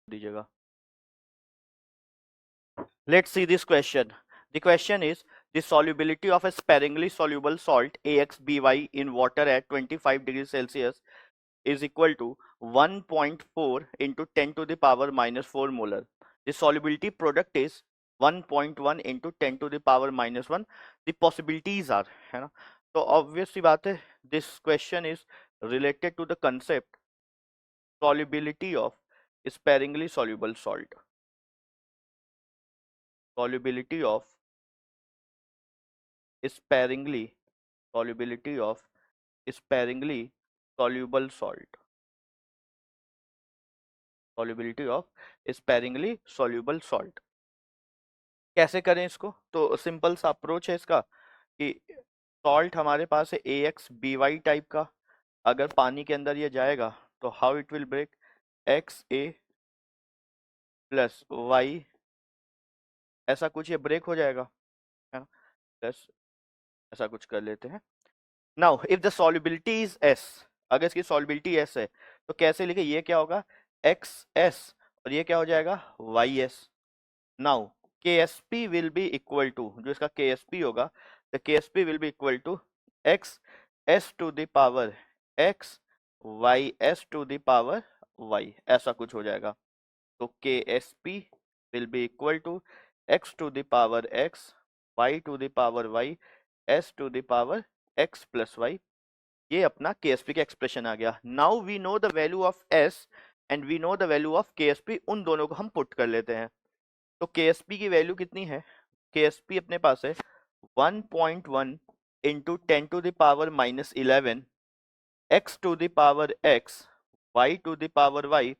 दीजिएगा। Let's see this question. The question is the solubility of a sparingly soluble salt AXBY in water at 25 degrees Celsius is equal to 1.4 into 10 to the power minus 4 molar. The solubility product is 1.1 into 10 to the power minus 1. The possibilities are, है ना, तो obvious सी बात है, this question is related to the concept solubility of sparingly soluble salt. Solubility of sparingly solubility of sparingly soluble salt. Solubility of sparingly soluble salt. कैसे करें इसको? तो simple सा अप्रोच है इसका कि सॉल्ट हमारे पास है AXBY टाइप का, अगर पानी के अंदर ये जाएगा तो how it will break, XA plus Y, ऐसा कुछ ये ब्रेक हो जाएगा, है ना, प्लस ऐसा कुछ कर लेते हैं। Now if the solubility is S, अगर इसकी सॉल्युबिलिटी S है तो कैसे लिखे, ये क्या होगा XS और ये क्या हो जाएगा YS। Now KSP will be equal to, जो इसका KSP होगा, the KSP will be equal to x s to the power x y s to the power y, ऐसा कुछ हो जाएगा। तो KSP will be equal to x to the power x y to the power y s to the power x plus y, ये अपना KSP का expression आ गया। Now we know the value of S and we know the value of KSP, उन दोनों को हम put कर लेते हैं। तो KSP की वैल्यू कितनी है, KSP अपने पास है 1.1 into 10 to the power minus 11 x to the power x y to the power y।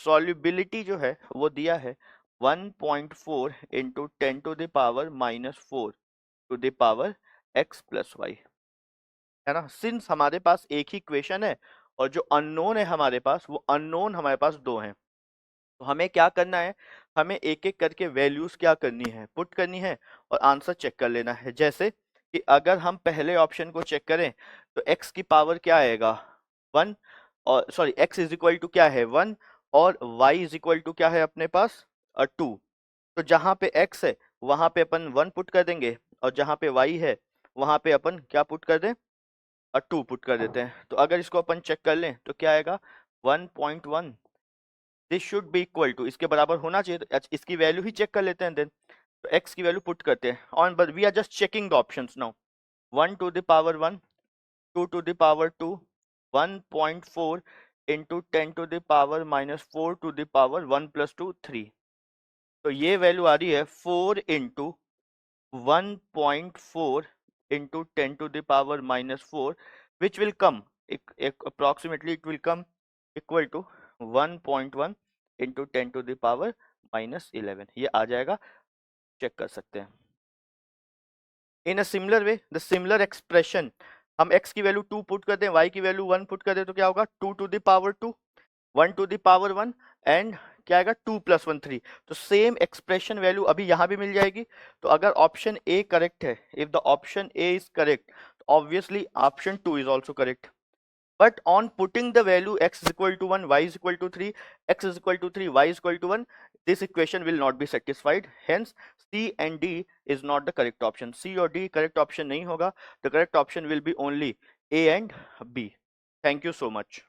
Solubility जो है वो दिया है 1.4 into 10 to the power minus 4 to the power x plus y, है ना। सिंस हमारे पास एक ही इक्वेशन है और जो अननोन है हमारे पास, वो अननोन हमारे पास दो हैं, तो हमें क्या करना है, हमें एक एक करके वैल्यूज क्या करनी है, पुट करनी है और आंसर चेक कर लेना है। जैसे कि अगर हम पहले ऑप्शन को चेक करें तो x की पावर क्या आएगा 1, और sorry x is equal to क्या है 1 और y इज इक्वल टू क्या है अपने पास 2। तो जहां पे x है वहां पे अपन 1 पुट कर देंगे और जहां पे y है वहां पे अपन क्या पुट कर दें 2 पुट कर देते हैं। तो अगर इसको अपन चेक कर लें तो क्या आएगा 1.1, this should be equal to, इसके बराबर होना चाहिए। तो इसकी वैल्यू ही चेक कर लेते हैं देन, तो x की वैल्यू पुट करते हैं on, but we are just checking the options now. 1 to the power 1, 2 to the power 2, 1.4 into 10 to the power minus 4 to the power 1 plus 2 3। तो ये वैल्यू आ रही है 4 into 1.4 into 10 to the power minus 4, which will come approximately it will come equal to 1.1 into 10 to the power minus 11, ये आ जाएगा, check कर सकते हैं। In a similar way the similar expression, हम x की वैल्यू 2 पुट कर दें, y की वैल्यू 1 पुट कर दें, तो क्या होगा 2 to the power 2, 1 to the power 1 and क्या आएगा 2 प्लस 1 3। तो सेम एक्सप्रेशन वैल्यू अभी यहां भी मिल जाएगी। तो अगर ऑप्शन ए करेक्ट है, if the option A is correct, obviously option 2 is also correct. But on putting the value x is equal to 1, y is equal to 3, x is equal to 3, y is equal to 1, this equation will not be satisfied. Hence, C and D is not the correct option. C or D correct option नहीं होगा. The correct option will be only A and B. Thank you so much.